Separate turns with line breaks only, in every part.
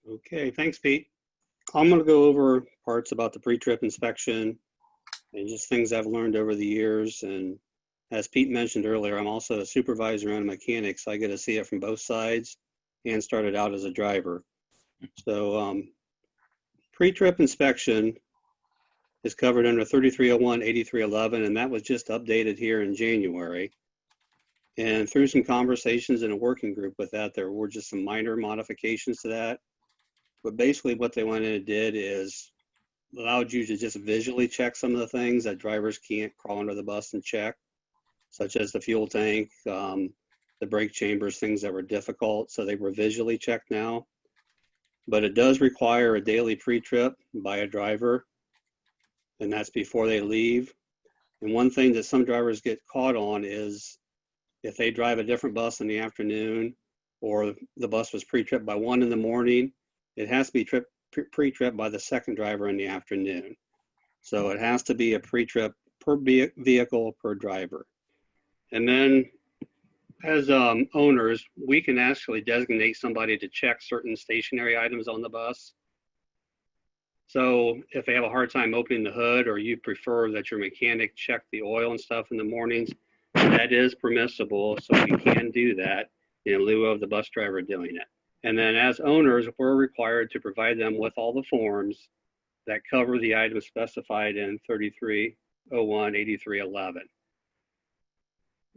Okay, thanks, Pete. I'm going to go over parts about the pre-trip inspection and just things I've learned over the years. And as Pete mentioned earlier, I'm also a supervisor and a mechanic, so I get to see it from both sides and started out as a driver. So pre-trip inspection is covered under 3301, 8311, and that was just updated here in January. And through some conversations in a working group with that, there were just some minor modifications to that. But basically what they went in and did is allowed you to just visually check some of the things that drivers can't crawl under the bus and check, such as the fuel tank, the brake chambers, things that were difficult. So they were visually checked now. But it does require a daily pre-trip by a driver, and that's before they leave. And one thing that some drivers get caught on is if they drive a different bus in the afternoon, or the bus was pre-tripped by 1 in the morning, it has to be pre-trip by the second driver in the afternoon. So it has to be a pre-trip per vehicle per driver. And then as owners, we can actually designate somebody to check certain stationary items on the bus. So if they have a hard time opening the hood, or you prefer that your mechanic check the oil and stuff in the mornings, that is permissible. So you can do that in lieu of the bus driver doing it. And then as owners, we're required to provide them with all the forms that cover the items specified in 3301, 8311.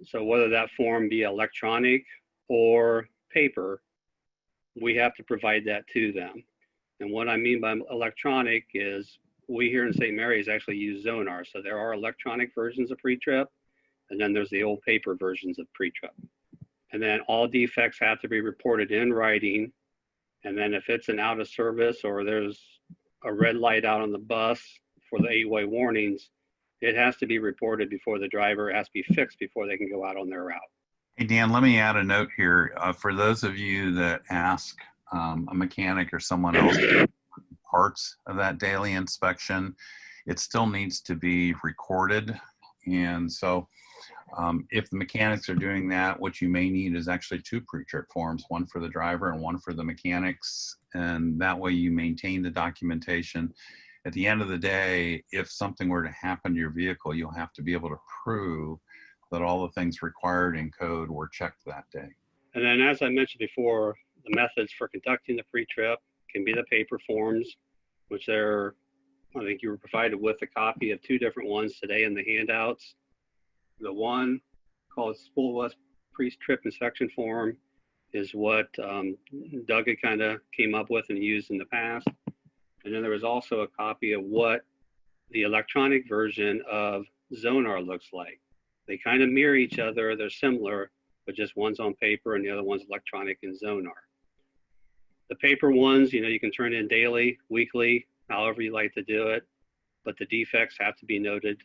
So whether that form be electronic or paper, we have to provide that to them. And what I mean by electronic is we here in St. Mary's actually use Zonar. So there are electronic versions of pre-trip, and then there's the old paper versions of pre-trip. And then all defects have to be reported in writing. And then if it's an out of service or there's a red light out on the bus for the 8-way warnings, it has to be reported before the driver. It has to be fixed before they can go out on their route.
Hey, Dan, let me add a note here. For those of you that ask a mechanic or someone else parts of that daily inspection, it still needs to be recorded. And so if the mechanics are doing that, what you may need is actually 2 pre-trip forms, one for the driver and one for the mechanics. And that way you maintain the documentation. At the end of the day, if something were to happen to your vehicle, you'll have to be able to prove that all the things required in code were checked that day.
And then as I mentioned before, the methods for conducting the pre-trip can be the paper forms, which I think you were provided with a copy of 2 different ones today in the handouts. The one called Spool Bus Pre-Trip Inspection Form is what Doug had kind of came up with and used in the past. And then there was also a copy of what the electronic version of Zonar looks like. They kind of mirror each other. They're similar, but just one's on paper and the other one's electronic in Zonar. The paper ones, you can turn in daily, weekly, however you like to do it, but the defects have to be noted.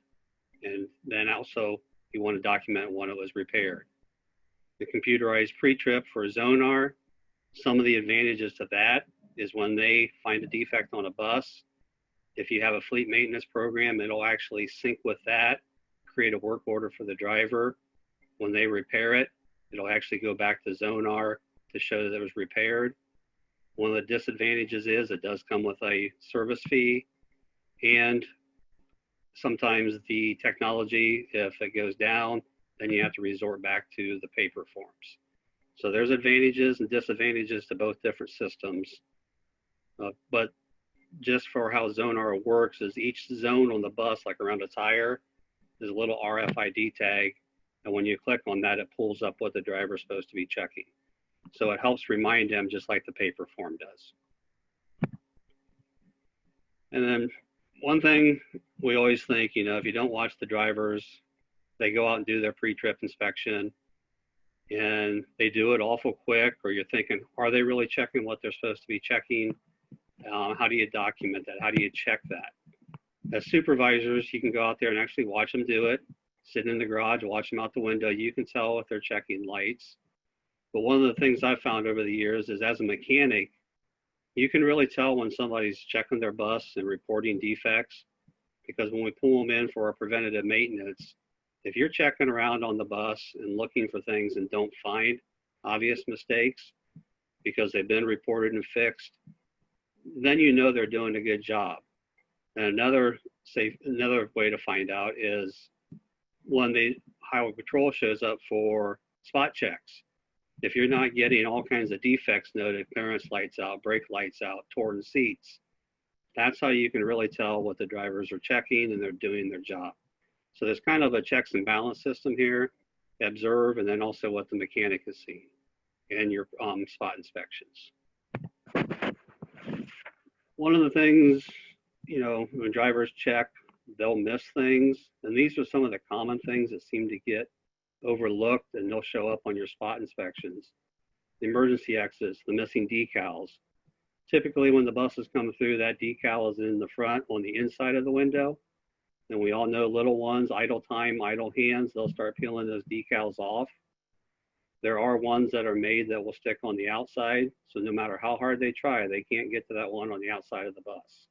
And then also, you want to document when it was repaired. The computerized pre-trip for Zonar, some of the advantages to that is when they find a defect on a bus, if you have a fleet maintenance program, it'll actually sync with that, create a work order for the driver. When they repair it, it'll actually go back to Zonar to show that it was repaired. One of the disadvantages is it does come with a service fee, and sometimes the technology, if it goes down, then you have to resort back to the paper forms. So there's advantages and disadvantages to both different systems. But just for how Zonar works is each zone on the bus, like around a tire, is a little RFID tag. And when you click on that, it pulls up what the driver's supposed to be checking. So it helps remind them just like the paper form does. And then one thing we always think, if you don't watch the drivers, they go out and do their pre-trip inspection and they do it awful quick, or you're thinking, are they really checking what they're supposed to be checking? How do you document that? How do you check that? As supervisors, you can go out there and actually watch them do it, sitting in the garage, watch them out the window. You can tell if they're checking lights. But one of the things I've found over the years is as a mechanic, you can really tell when somebody's checking their bus and reporting defects, because when we pull them in for our preventative maintenance, if you're checking around on the bus and looking for things and don't find obvious mistakes because they've been reported and fixed, then you know they're doing a good job. And another way to find out is when the highway patrol shows up for spot checks. If you're not getting all kinds of defects noted, clearance lights out, brake lights out, torn seats, that's how you can really tell what the drivers are checking and they're doing their job. So there's kind of a checks and balance system here, observe, and then also what the mechanic is seeing and your spot inspections. One of the things, when drivers check, they'll miss things. And these are some of the common things that seem to get overlooked and they'll show up on your spot inspections. The emergency exits, the missing decals. Typically when the buses come through, that decal is in the front on the inside of the window. And we all know little ones, idle time, idle hands, they'll start peeling those decals off. There are ones that are made that will stick on the outside. So no matter how hard they try, they can't get to that one on the outside of the bus.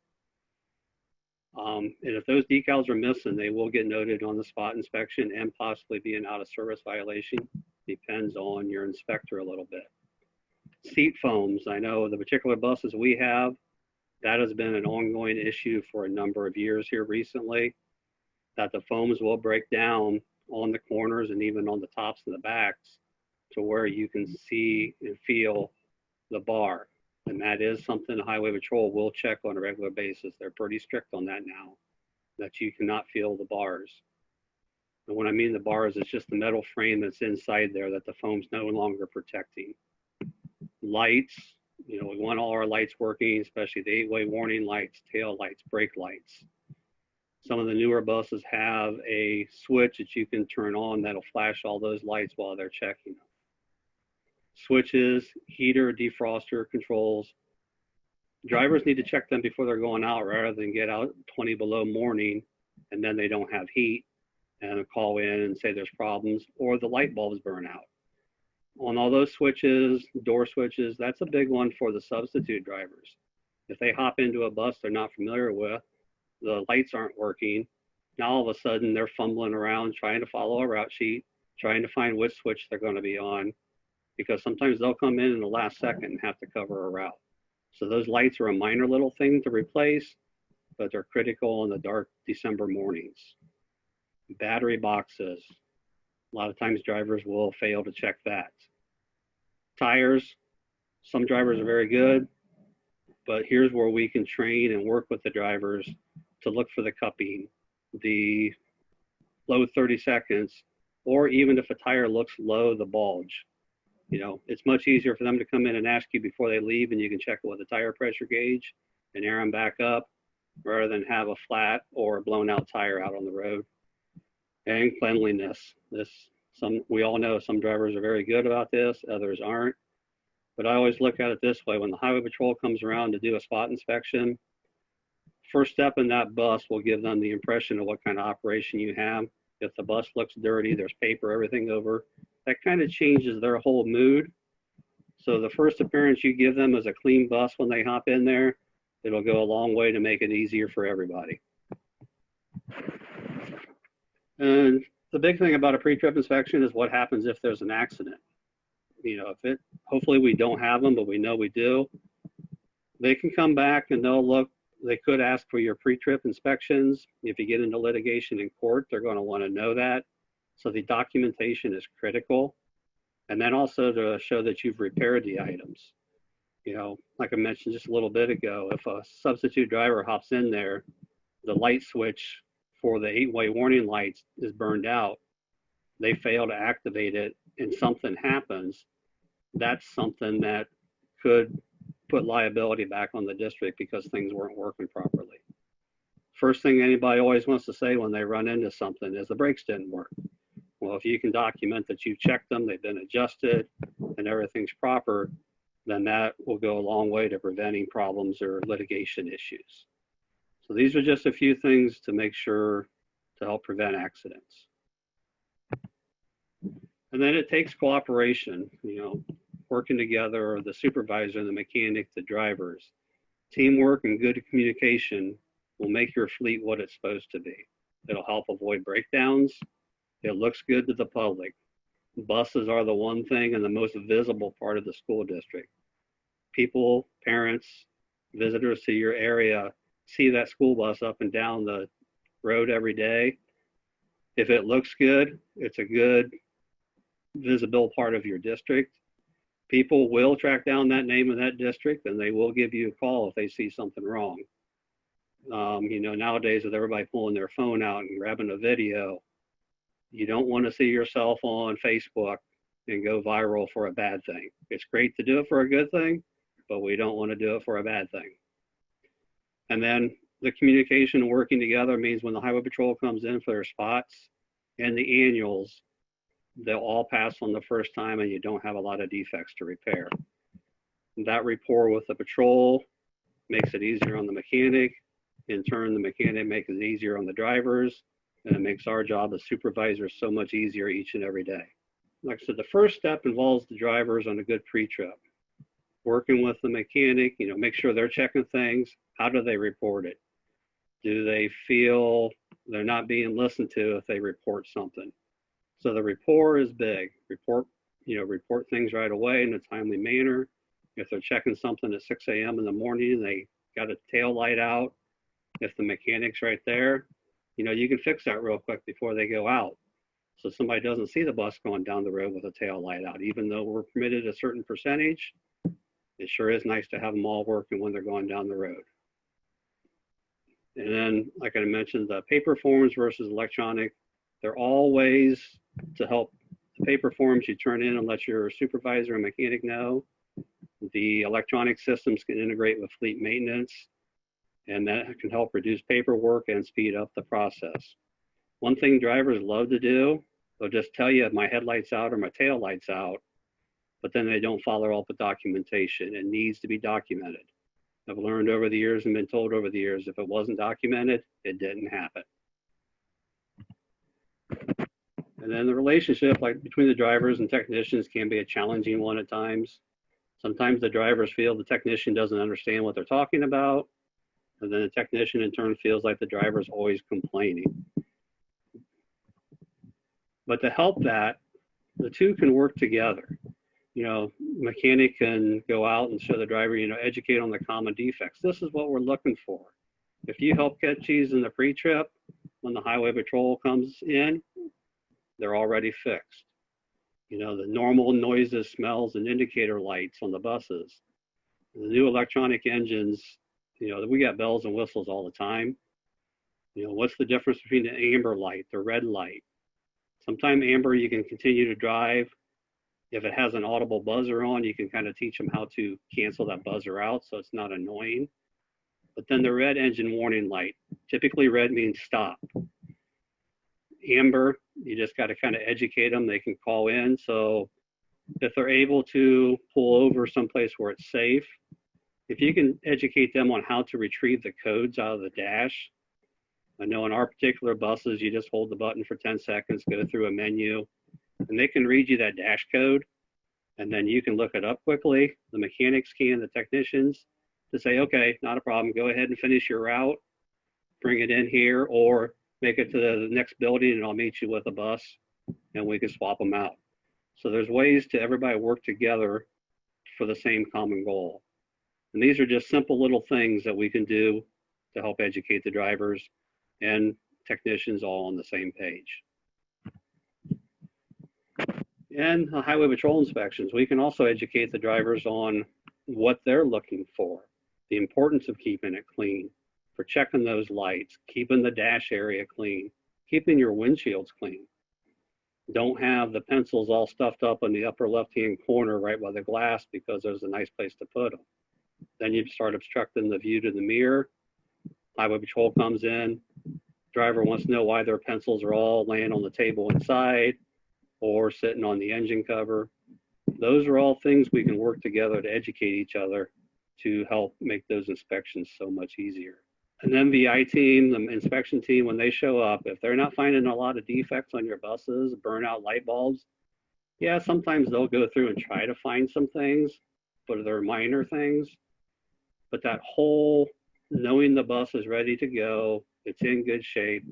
And if those decals are missing, they will get noted on the spot inspection and possibly be an out of service violation. Depends on your inspector a little bit. Seat foams, I know the particular buses we have, that has been an ongoing issue for a number of years here recently, that the foams will break down on the corners and even on the tops and the backs to where you can see and feel the bar. And that is something the Highway Patrol will check on a regular basis. They're pretty strict on that now, that you cannot feel the bars. And when I mean the bars, it's just the metal frame that's inside there that the foam's no longer protecting. Lights, we want all our lights working, especially the 8-way warning lights, tail lights, brake lights. Some of the newer buses have a switch that you can turn on that'll flash all those lights while they're checking them. Switches, heater, defroster controls. Drivers need to check them before they're going out rather than get out 20 below morning and then they don't have heat and call in and say there's problems or the light bulbs burn out. On all those switches, door switches, that's a big one for the substitute drivers. If they hop into a bus they're not familiar with, the lights aren't working. Now all of a sudden they're fumbling around trying to follow a route sheet, trying to find which switch they're going to be on, because sometimes they'll come in the last second and have to cover a route. So those lights are a minor little thing to replace, but they're critical in the dark December mornings. Battery boxes. A lot of times drivers will fail to check that. Tires. Some drivers are very good, but here's where we can train and work with the drivers to look for the cupping, the low 30 seconds, or even if a tire looks low, the bulge. It's much easier for them to come in and ask you before they leave and you can check it with a tire pressure gauge and air them back up rather than have a flat or a blown out tire out on the road. And cleanliness. We all know some drivers are very good about this, others aren't. But I always look at it this way. When the Highway Patrol comes around to do a spot inspection, first step in that bus will give them the impression of what kind of operation you have. If the bus looks dirty, there's paper, everything over, that kind of changes their whole mood. So the first appearance you give them is a clean bus when they hop in there. It'll go a long way to make it easier for everybody. And the big thing about a pre-trip inspection is what happens if there's an accident. Hopefully we don't have them, but we know we do. They can come back and they'll look. They could ask for your pre-trip inspections. If you get into litigation in court, they're going to want to know that. So the documentation is critical. And then also to show that you've repaired the items. Like I mentioned just a little bit ago, if a substitute driver hops in there, the light switch for the 8-way warning lights is burned out, they fail to activate it and something happens, that's something that could put liability back on the district because things weren't working properly. First thing anybody always wants to say when they run into something is the brakes didn't work. Well, if you can document that you checked them, they've been adjusted, and everything's proper, then that will go a long way to preventing problems or litigation issues. So these are just a few things to make sure to help prevent accidents. And then it takes cooperation, working together, the supervisor, the mechanic, the drivers. Teamwork and good communication will make your fleet what it's supposed to be. It'll help avoid breakdowns. It looks good to the public. Buses are the one thing and the most visible part of the school district. People, parents, visitors to your area see that school bus up and down the road every day. If it looks good, it's a good visible part of your district. People will track down that name of that district, and they will give you a call if they see something wrong. Nowadays with everybody pulling their phone out and grabbing a video, you don't want to see yourself on Facebook and go viral for a bad thing. It's great to do it for a good thing, but we don't want to do it for a bad thing. And then the communication and working together means when the Highway Patrol comes in for their spots and the annuals, they'll all pass on the first time and you don't have a lot of defects to repair. That rapport with the patrol makes it easier on the mechanic. In turn, the mechanic makes it easier on the drivers, and it makes our job as supervisors so much easier each and every day. Like I said, the first step involves the drivers on a good pre-trip. Working with the mechanic, make sure they're checking things. How do they report it? Do they feel they're not being listened to if they report something? So the rapport is big. Report things right away in a timely manner. If they're checking something at 6 a.m. in the morning and they got a tail light out, if the mechanic's right there, you can fix that real quick before they go out. So somebody doesn't see the bus going down the road with a tail light out. Even though we're permitted a certain percentage, it sure is nice to have them all working when they're going down the road. And then, like I mentioned, the paper forms versus electronic, they're all ways to help. The paper forms you turn in and let your supervisor and mechanic know. The electronic systems can integrate with fleet maintenance, and that can help reduce paperwork and speed up the process. One thing drivers love to do, they'll just tell you my headlight's out or my tail light's out, but then they don't follow up with documentation. It needs to be documented. I've learned over the years and been told over the years, if it wasn't documented, it didn't happen. And then the relationship between the drivers and technicians can be a challenging one at times. Sometimes the drivers feel the technician doesn't understand what they're talking about, and then the technician in turn feels like the driver's always complaining. But to help that, the two can work together. Mechanic can go out and show the driver, educate on the common defects. This is what we're looking for. If you help catch these in the pre-trip, when the Highway Patrol comes in, they're already fixed. The normal noises, smells, and indicator lights on the buses. The new electronic engines, we got bells and whistles all the time. What's the difference between an amber light, the red light? Sometimes amber, you can continue to drive. If it has an audible buzzer on, you can kind of teach them how to cancel that buzzer out so it's not annoying. But then the red engine warning light, typically red means stop. Amber, you just got to kind of educate them. They can call in. So if they're able to pull over someplace where it's safe, if you can educate them on how to retrieve the codes out of the dash. I know in our particular buses, you just hold the button for 10 seconds, go through a menu, and they can read you that dash code, and then you can look it up quickly. The mechanics can, the technicians, to say, okay, not a problem, go ahead and finish your route, bring it in here, or make it to the next building and I'll meet you with a bus and we can swap them out. So there's ways to everybody work together for the same common goal. And these are just simple little things that we can do to help educate the drivers and technicians all on the same page. And highway patrol inspections, we can also educate the drivers on what they're looking for, the importance of keeping it clean, for checking those lights, keeping the dash area clean, keeping your windshields clean. Don't have the pencils all stuffed up in the upper left-hand corner right by the glass because there's a nice place to put them. Then you start obstructing the view to the mirror. Highway patrol comes in. Driver wants to know why their pencils are all laying on the table inside or sitting on the engine cover. Those are all things we can work together to educate each other to help make those inspections so much easier. An MVI team, the inspection team, when they show up, if they're not finding a lot of defects on your buses, burnout light bulbs, yeah, sometimes they'll go through and try to find some things, but they're minor things. But that whole knowing the bus is ready to go, it's in good shape,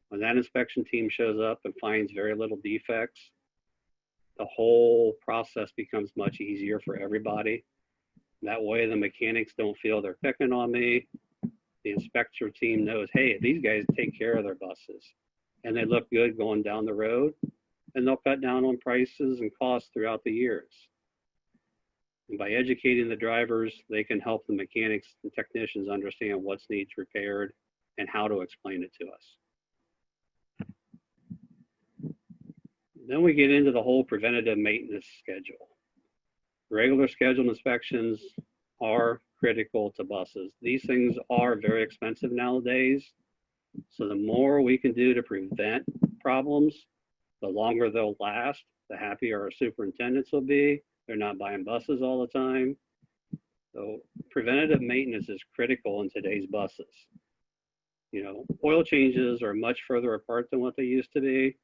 when that inspection team shows up and finds very little defects, the whole process becomes much easier for everybody. That way the mechanics don't feel they're picking on me. The inspector team knows, hey, these guys take care of their buses and they look good going down the road, and they'll cut down on prices and costs throughout the years. And by educating the drivers, they can help the mechanics and technicians understand what needs repaired and how to explain it to us. Then we get into the whole preventative maintenance schedule. Regular scheduled inspections are critical to buses. These things are very expensive nowadays. So the more we can do to prevent problems, the longer they'll last, the happier our superintendents will be. They're not buying buses all the time. So preventative maintenance is critical in today's buses. You know, oil changes are much further apart than what they used to be.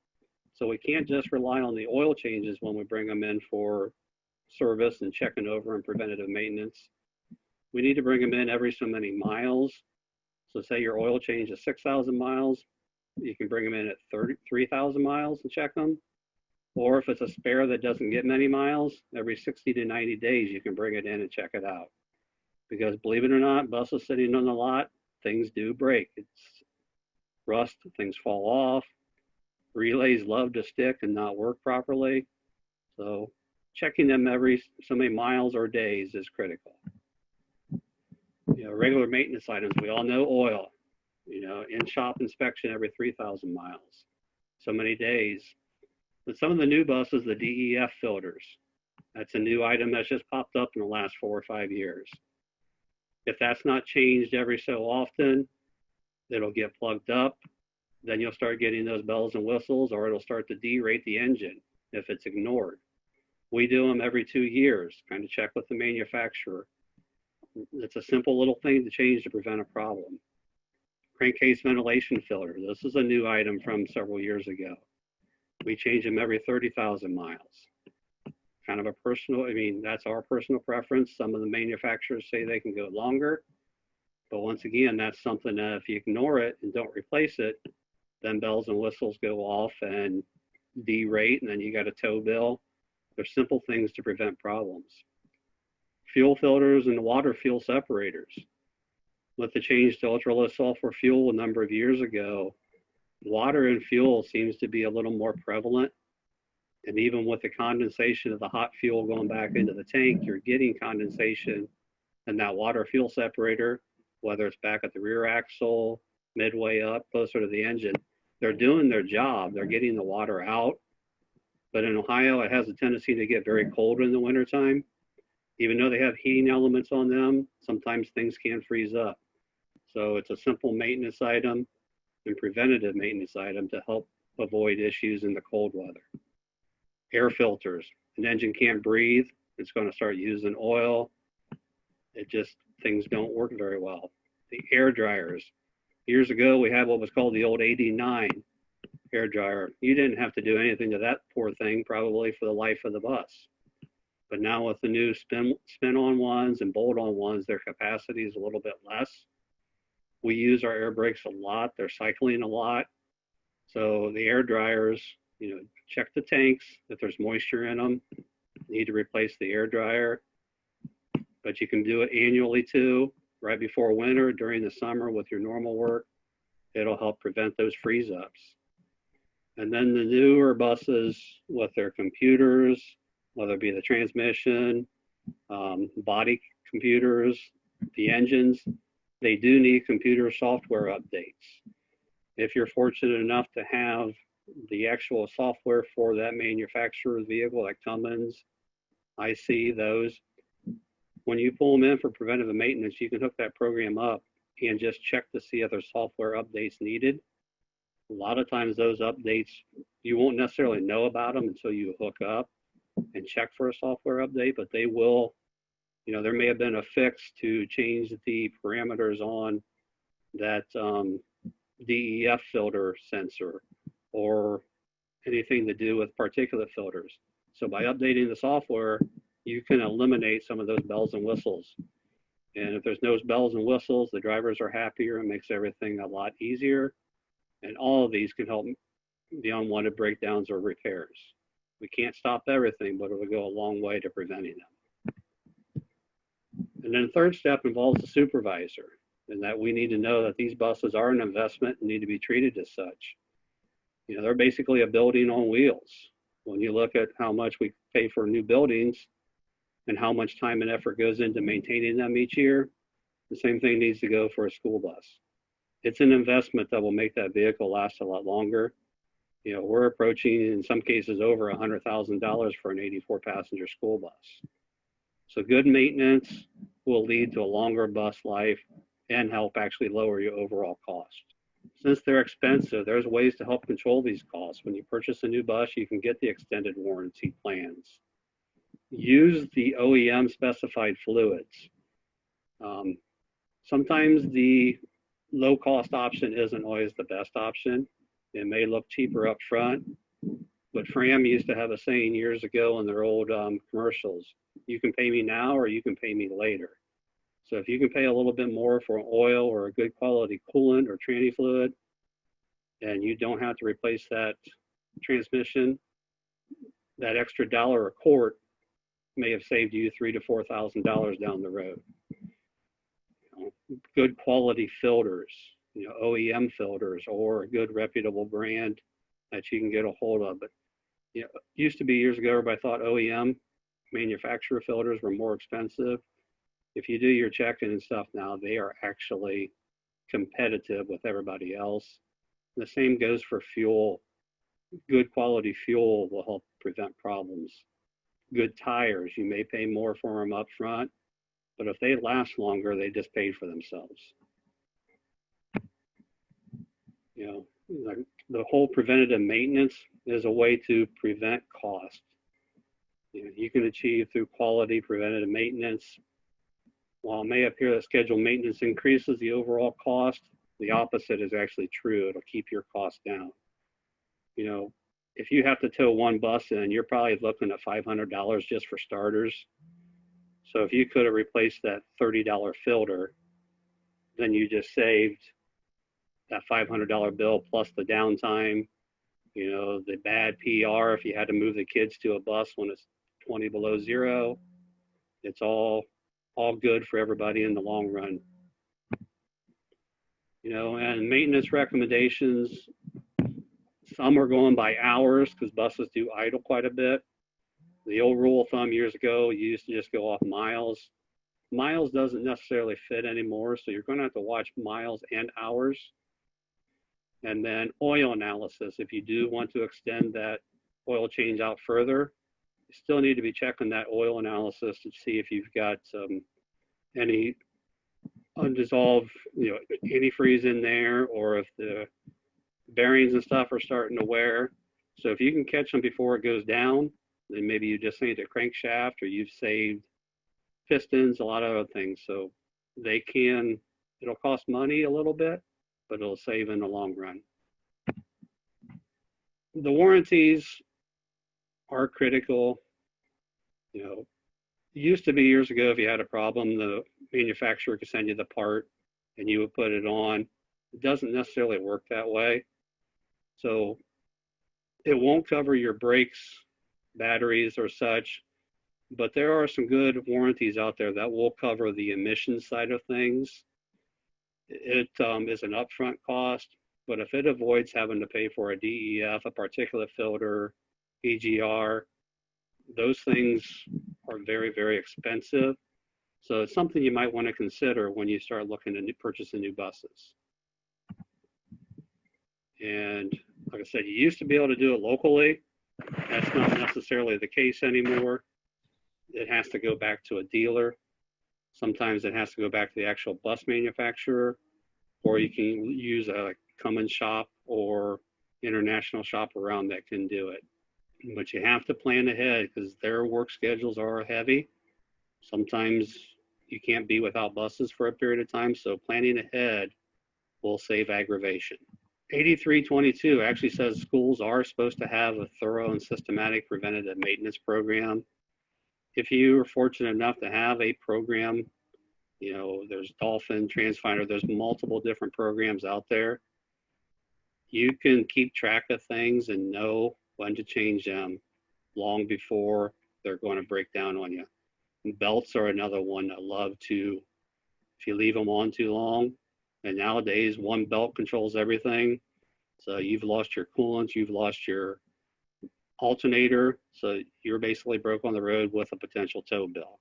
So we can't just rely on the oil changes when we bring them in for service and checking over and preventative maintenance. We need to bring them in every so many miles. So say your oil change is 6,000 miles, you can bring them in at 3,000 miles and check them. Or if it's a spare that doesn't get many miles, every 60 to 90 days, you can bring it in and check it out. Because believe it or not, buses sitting on the lot, things do break. It's rust, things fall off. Relays love to stick and not work properly. So checking them every so many miles or days is critical. You know, regular maintenance items, we all know oil, you know, in-shop inspection every 3,000 miles, so many days. But some of the new buses, the DEF filters, that's a new item that's just popped up in the last 4 or 5 years. If that's not changed every so often, it'll get plugged up. Then you'll start getting those bells and whistles, or it'll start to derate the engine if it's ignored. We do them every 2 years, kind of check with the manufacturer. It's a simple little thing to change to prevent a problem. Crankcase ventilation filter. This is a new item from several years ago. We change them every 30,000 miles. Kind of a personal, I mean, that's our personal preference. Some of the manufacturers say they can go longer. But once again, that's something that if you ignore it and don't replace it, then bells and whistles go off and derate, and then you got a tow bill. There's simple things to prevent problems. Fuel filters and water fuel separators. With the change to ultra-low sulfur fuel a number of years ago, water and fuel seems to be a little more prevalent. And even with the condensation of the hot fuel going back into the tank, you're getting condensation in that water fuel separator, whether it's back at the rear axle, midway up, closer to the engine. They're doing their job. They're getting the water out. But in Ohio, it has a tendency to get very cold in the wintertime. Even though they have heating elements on them, sometimes things can freeze up. So it's a simple maintenance item and preventative maintenance item to help avoid issues in the cold weather. Air filters. An engine can't breathe. It's going to start using oil. It just, things don't work very well. The air dryers. Years ago, we had what was called the old 89 air dryer. You didn't have to do anything to that poor thing probably for the life of the bus. But now with the new spin-on ones and bolt-on ones, their capacity is a little bit less. We use our air brakes a lot. They're cycling a lot. So the air dryers, you know, check the tanks. If there's moisture in them, you need to replace the air dryer. But you can do it annually too, right before winter, during the summer with your normal work. It'll help prevent those freeze-ups. And then the newer buses with their computers, whether it be the transmission, body computers, the engines, they do need computer software updates. If you're fortunate enough to have the actual software for that manufacturer's vehicle, like Cummins, I see those. When you pull them in for preventative maintenance, you can hook that program up and just check to see if there's software updates needed. A lot of times those updates, you won't necessarily know about them until you hook up and check for a software update, but they will, you know, there may have been a fix to change the parameters on that DEF filter sensor or anything to do with particulate filters. So by updating the software, you can eliminate some of those bells and whistles. And if there's no bells and whistles, the drivers are happier and makes everything a lot easier. And all of these can help the unwanted breakdowns or repairs. We can't stop everything, but it will go a long way to preventing them. And then the third step involves the supervisor, and that we need to know that these buses are an investment and need to be treated as such. You know, they're basically a building on wheels. When you look at how much we pay for new buildings and how much time and effort goes into maintaining them each year, the same thing needs to go for a school bus. It's an investment that will make that vehicle last a lot longer. You know, we're approaching, in some cases, over $100,000 for an 84 passenger school bus. So good maintenance will lead to a longer bus life and help actually lower your overall cost. Since they're expensive, there's ways to help control these costs. When you purchase a new bus, you can get the extended warranty plans. Use the OEM specified fluids. Sometimes the low cost option isn't always the best option. It may look cheaper up front, but Fram used to have a saying years ago in their old commercials, you can pay me now or you can pay me later. So if you can pay a little bit more for oil or a good quality coolant or tranny fluid, and you don't have to replace that transmission, that extra dollar a quart may have saved you $3,000 to $4,000 down the road. Good quality filters, you know, OEM filters or a good reputable brand that you can get a hold of. But you know, it used to be years ago, everybody thought OEM manufacturer filters were more expensive. If you do your checking and stuff now, they are actually competitive with everybody else. The same goes for fuel. Good quality fuel will help prevent problems. Good tires, you may pay more for them up front, but if they last longer, they just paid for themselves. You know, the whole preventative maintenance is a way to prevent cost. You know, you can achieve through quality preventative maintenance. While it may appear that scheduled maintenance increases the overall cost, the opposite is actually true. It'll keep your costs down. You know, if you have to tow one bus in, you're probably looking at $500 just for starters. So if you could have replaced that $30 filter, then you just saved that $500 bill plus the downtime, you know, the bad PR if you had to move the kids to a bus when it's 20 below zero. It's all good for everybody in the long run. You know, and maintenance recommendations, some are going by hours because buses do idle quite a bit. The old rule of thumb years ago, you used to just go off miles. Miles doesn't necessarily fit anymore, so you're going to have to watch miles and hours. And then oil analysis. If you do want to extend that oil change out further, you still need to be checking that oil analysis to see if you've got any undissolved, you know, antifreeze in there, or if the bearings and stuff are starting to wear. So if you can catch them before it goes down, then maybe you just saved a crankshaft or you've saved pistons, a lot of other things. So it'll cost money a little bit, but it'll save in the long run. The warranties are critical. You know, it used to be years ago, if you had a problem, the manufacturer could send you the part and you would put it on. It doesn't necessarily work that way. So it won't cover your brakes, batteries, or such, but there are some good warranties out there that will cover the emissions side of things. It is an upfront cost, but if it avoids having to pay for a DEF, a particulate filter, EGR, those things are very, very expensive. So it's something you might want to consider when you start looking at purchasing new buses. And like I said, you used to be able to do it locally. That's not necessarily the case anymore. It has to go back to a dealer. Sometimes it has to go back to the actual bus manufacturer, or you can use a Cummins shop or international shop around that can do it. But you have to plan ahead because their work schedules are heavy. Sometimes you can't be without buses for a period of time, so planning ahead will save aggravation. 8322 actually says schools are supposed to have a thorough and systematic preventative maintenance program. If you are fortunate enough to have a program, you know, there's Dolphin, Transfinder, there's multiple different programs out there. You can keep track of things and know when to change them long before they're going to break down on you. Belts are another one that love to, if you leave them on too long, and nowadays one belt controls everything. So you've lost your coolant, you've lost your alternator, so you're basically broke on the road with a potential tow bill.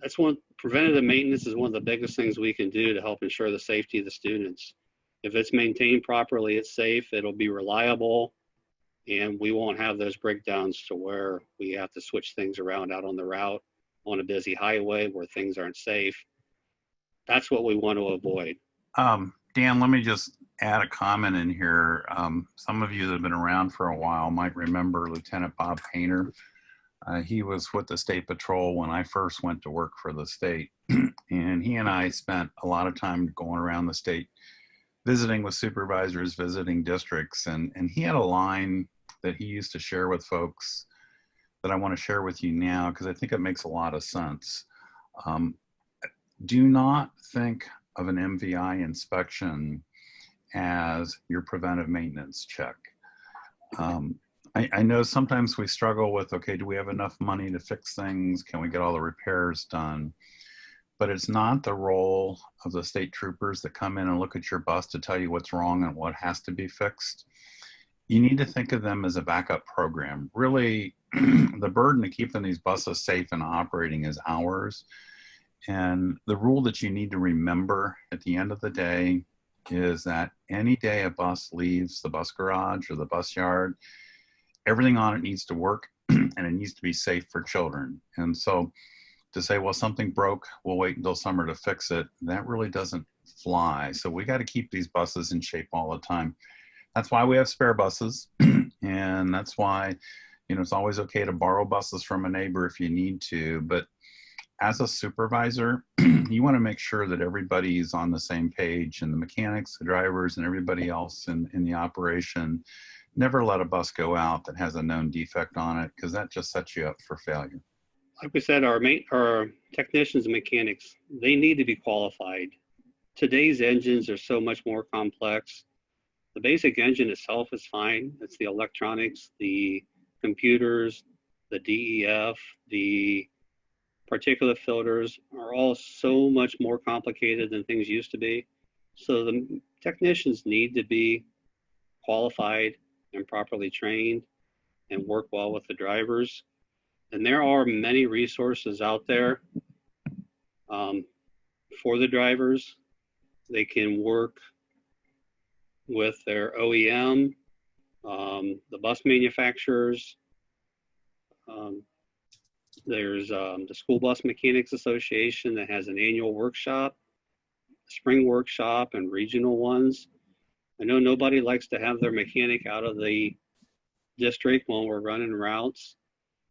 That's one, preventative maintenance is one of the biggest things we can do to help ensure the safety of the students. If it's maintained properly, it's safe, it'll be reliable, and we won't have those breakdowns to where we have to switch things around out on the route on a busy highway where things aren't safe. That's what we want to avoid.
Dan, let me just add a comment in here. Some of you that have been around for a while might remember Lieutenant Bob Painter. He was with the State Patrol when I first went to work for the state. And he and I spent a lot of time going around the state, visiting with supervisors, visiting districts. And he had a line that he used to share with folks that I want to share with you now, because I think it makes a lot of sense. Do not think of an MVI inspection as your preventive maintenance check. I know sometimes we struggle with, okay, do we have enough money to fix things? Can we get all the repairs done? But it's not the role of the state troopers that come in and look at your bus to tell you what's wrong and what has to be fixed. You need to think of them as a backup program. Really, the burden to keeping these buses safe and operating is ours. And the rule that you need to remember at the end of the day is that any day a bus leaves the bus garage or the bus yard, everything on it needs to work and it needs to be safe for children. And so to say, well, something broke, we'll wait until summer to fix it, that really doesn't fly. So we got to keep these buses in shape all the time. That's why we have spare buses. And that's why, you know, it's always okay to borrow buses from a neighbor if you need to. But as a supervisor, you want to make sure that everybody's on the same page, and the mechanics, the drivers, and everybody else in the operation. Never let a bus go out that has a known defect on it, because that just sets you up for failure.
Like we said, our technicians and mechanics, they need to be qualified. Today's engines are so much more complex. The basic engine itself is fine. It's the electronics, the computers, the DEF, the particulate filters are all so much more complicated than things used to be. So the technicians need to be qualified and properly trained and work well with the drivers. And there are many resources out there for the drivers. They can work with their OEM, the bus manufacturers. There's the School Bus Mechanics Association that has an annual workshop, spring workshop, and regional ones. I know nobody likes to have their mechanic out of the district when we're running routes,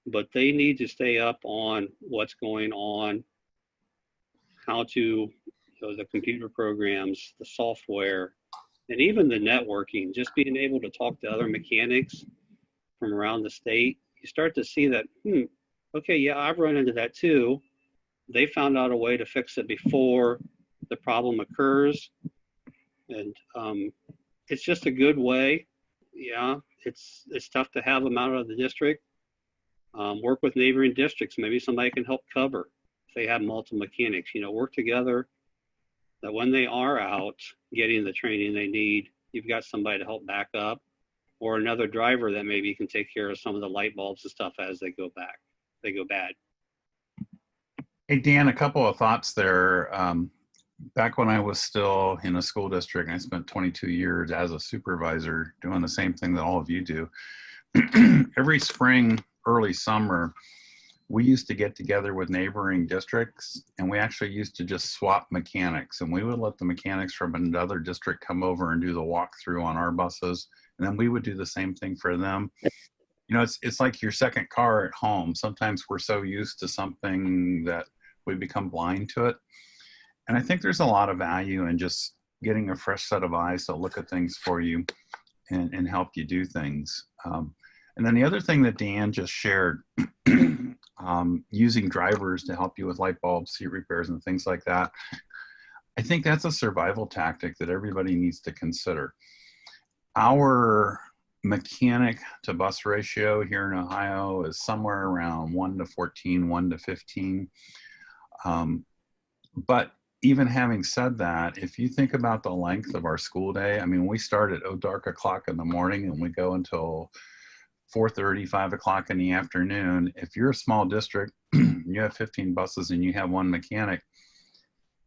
but they need to stay up on what's going on, how to, the computer programs, the software, and even the networking. Just being able to talk to other mechanics from around the state, you start to see that, okay, yeah, I've run into that too. They found out a way to fix it before the problem occurs. And it's just a good way. Yeah, it's tough to have them out of the district. Work with neighboring districts. Maybe somebody can help cover if they have multiple mechanics. Work together that when they are out getting the training they need, you've got somebody to help back up, or another driver that maybe can take care of some of the light bulbs and stuff as they go bad.
Hey, Dan, a couple of thoughts there. Back when I was still in a school district, I spent 22 years as a supervisor doing the same thing that all of you do. Every spring, early summer, we used to get together with neighboring districts, and we actually used to just swap mechanics, and we would let the mechanics from another district come over and do the walkthrough on our buses, and then we would do the same thing for them. It's like your second car at home. Sometimes we're so used to something that we become blind to it. And I think there's a lot of value in just getting a fresh set of eyes to look at things for you and help you do things. And then the other thing that Dan just shared, using drivers to help you with light bulbs, seat repairs, and things like that, I think that's a survival tactic that everybody needs to consider. Our mechanic to bus ratio here in Ohio is somewhere around 1 to 14, 1 to 15. But even having said that, if you think about the length of our school day, I mean, we start at dark o'clock in the morning and we go until 4:30, 5 o'clock in the afternoon. If you're a small district, you have 15 buses and you have one mechanic,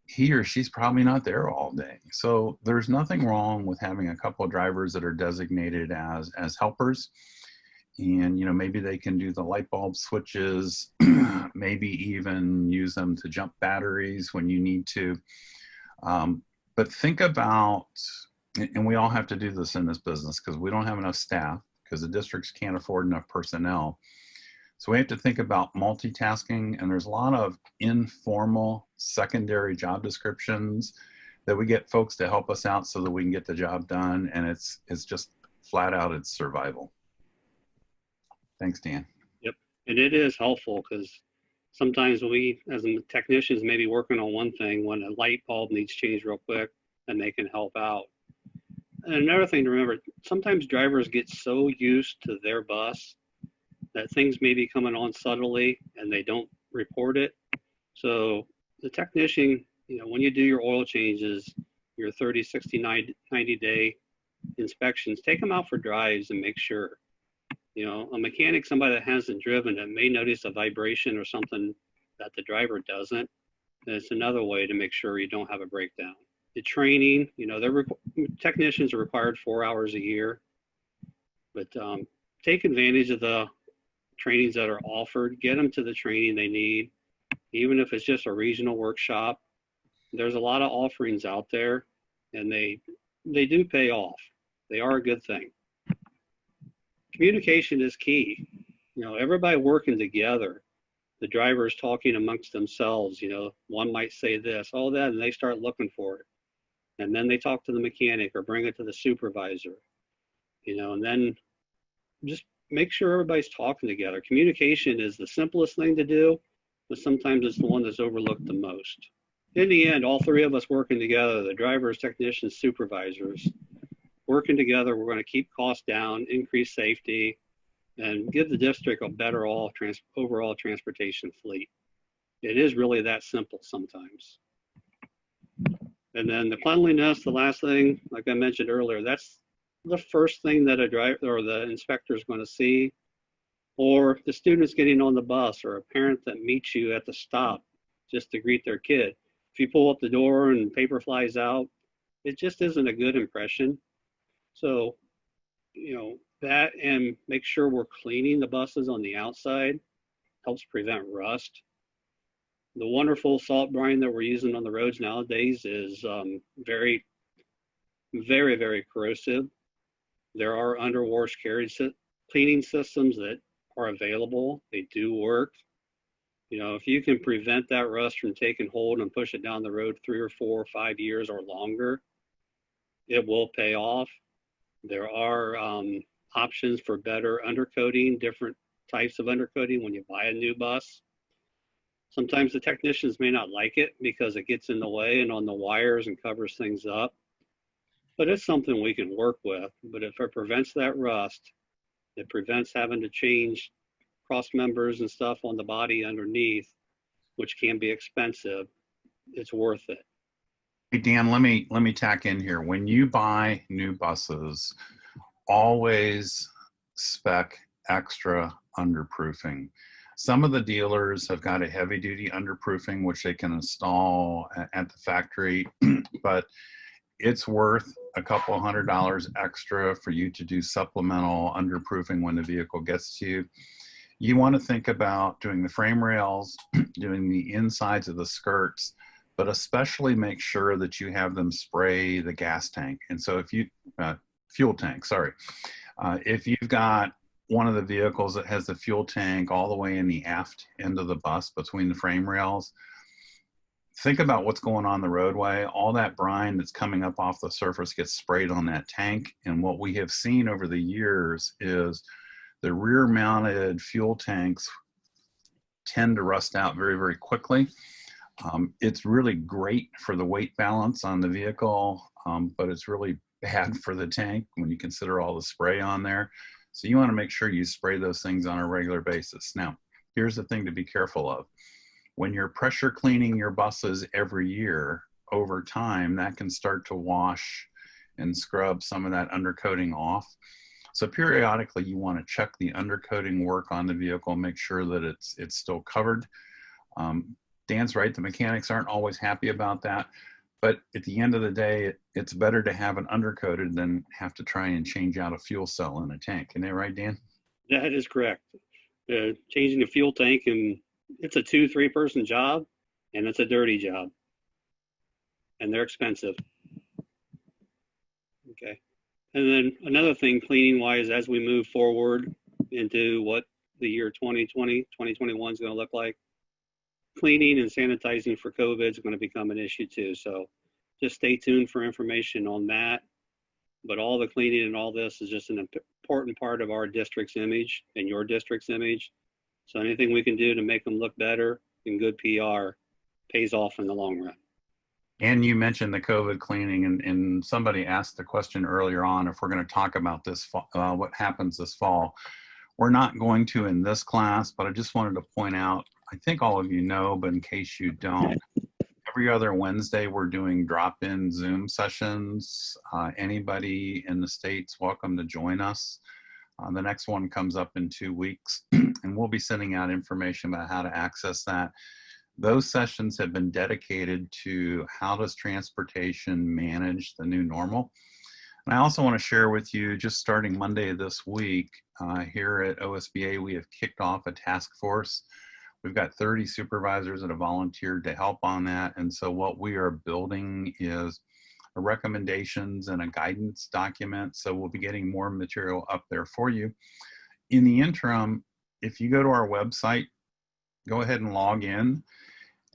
he or she's probably not there all day. So there's nothing wrong with having a couple of drivers that are designated as helpers. And, you know, maybe they can do the light bulb switches, maybe even use them to jump batteries when you need to. But think about, and we all have to do this in this business because we don't have enough staff because the districts can't afford enough personnel. So we have to think about multitasking, and there's a lot of informal secondary job descriptions that we get folks to help us out so that we can get the job done. And it's just flat out, it's survival. Thanks, Dan.
Yep. And it is helpful because sometimes we, as technicians, may be working on one thing when a light bulb needs changed real quick, and they can help out. And another thing to remember, sometimes drivers get so used to their bus that things may be coming on subtly and they don't report it. So the technician, you know, when you do your oil changes, your 30, 60, 90 day inspections, take them out for drives and make sure. You know, a mechanic, somebody that hasn't driven it, may notice a vibration or something that the driver doesn't. And it's another way to make sure you don't have a breakdown. The training, you know, technicians are required 4 hours a year, but take advantage of the trainings that are offered, get them to the training they need, even if it's just a regional workshop. There's a lot of offerings out there, and they do pay off. They are a good thing. Communication is key. You know, everybody working together, the drivers talking amongst themselves, you know, one might say this, all that, and they start looking for it. And then they talk to the mechanic or bring it to the supervisor, you know, and then just make sure everybody's talking together. Communication is the simplest thing to do, but sometimes it's the one that's overlooked the most. In the end, all three of us working together, the drivers, technicians, supervisors, working together, we're going to keep costs down, increase safety, and give the district a better overall transportation fleet. It is really that simple sometimes. And then the cleanliness, the last thing, like I mentioned earlier, that's the first thing that a driver or the inspector is going to see, or the students getting on the bus, or a parent that meets you at the stop just to greet their kid. If you pull up the door and paper flies out, it just isn't a good impression. So, you know, that, and make sure we're cleaning the buses on the outside helps prevent rust. The wonderful salt brine that we're using on the roads nowadays is very, very, very corrosive. There are underwash carriage cleaning systems that are available. They do work. You know, if you can prevent that rust from taking hold and push it down the road 3 or 4 or 5 years or longer, it will pay off. There are options for better undercoating, different types of undercoating when you buy a new bus. Sometimes the technicians may not like it because it gets in the way and on the wires and covers things up, but it's something we can work with. But if it prevents that rust, it prevents having to change cross members and stuff on the body underneath, which can be expensive, it's worth it.
Hey, Dan, let me tack in here. When you buy new buses, always spec extra underproofing. Some of the dealers have got a heavy duty underproofing, which they can install at the factory, but it's worth a couple $100 extra for you to do supplemental underproofing when the vehicle gets to you. You want to think about doing the frame rails, doing the insides of the skirts, but especially make sure that you have them spray the gas tank. And so if you, fuel tank, sorry. If you've got one of the vehicles that has the fuel tank all the way in the aft end of the bus between the frame rails, think about what's going on the roadway. All that brine that's coming up off the surface gets sprayed on that tank. And what we have seen over the years is the rear mounted fuel tanks tend to rust out very, very quickly. It's really great for the weight balance on the vehicle, but it's really bad for the tank when you consider all the spray on there. So you want to make sure you spray those things on a regular basis. Now, here's the thing to be careful of. When you're pressure cleaning your buses every year, over time, that can start to wash and scrub some of that undercoating off. So periodically, you want to check the undercoating work on the vehicle, make sure that it's still covered. Dan's right, the mechanics aren't always happy about that. But at the end of the day, it's better to have it undercoated than have to try and change out a fuel cell in a tank. Isn't that right, Dan?
That is correct. Changing the fuel tank, and it's a 2-3 person job, and it's a dirty job, and they're expensive. Okay. And then another thing, cleaning wise, as we move forward into what the year 2020, 2021 is going to look like, cleaning and sanitizing for COVID is going to become an issue too. So just stay tuned for information on that. But all the cleaning and all this is just an important part of our district's image and your district's image. So anything we can do to make them look better and good PR pays off in the long run.
And you mentioned the COVID cleaning, and somebody asked the question earlier on if we're going to talk about this, what happens this fall. We're not going to in this class, but I just wanted to point out, I think all of you know, but in case you don't, every other Wednesday we're doing drop-in Zoom sessions. Anybody in the States, welcome to join us. The next one comes up in 2 weeks, and we'll be sending out information about how to access that. Those sessions have been dedicated to how does transportation manage the new normal. And I also want to share with you, just starting Monday this week, here at OSBA, we have kicked off a task force. We've got 30 supervisors that have volunteered to help on that. And so what we are building is a recommendations and a guidance document. So we'll be getting more material up there for you. In the interim, if you go to our website, go ahead and log in.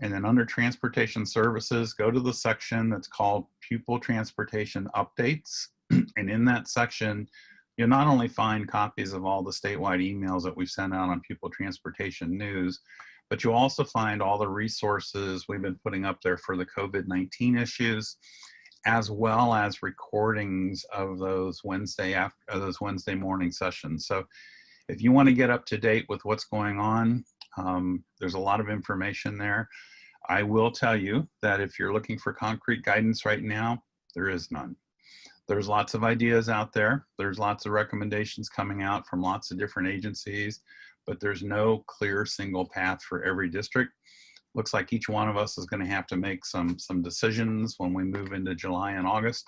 And then under Transportation Services, go to the section that's called Pupil Transportation Updates. And in that section, you'll not only find copies of all the statewide emails that we've sent out on pupil transportation news, but you'll also find all the resources we've been putting up there for the COVID-19 issues, as well as recordings of those Wednesday morning sessions. So if you want to get up to date with what's going on, there's a lot of information there. I will tell you that if you're looking for concrete guidance right now, there is none. There's lots of ideas out there. There's lots of recommendations coming out from lots of different agencies, but there's no clear single path for every district. Looks like each one of us is going to have to make some decisions when we move into July and August.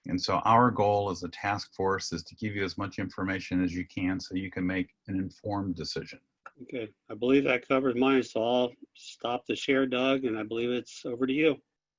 And so our goal as a task force is to give you as much information as you can so you can make an informed decision.
Okay, I believe that covers mine, so I'll stop the share, Doug, and I believe it's over to you.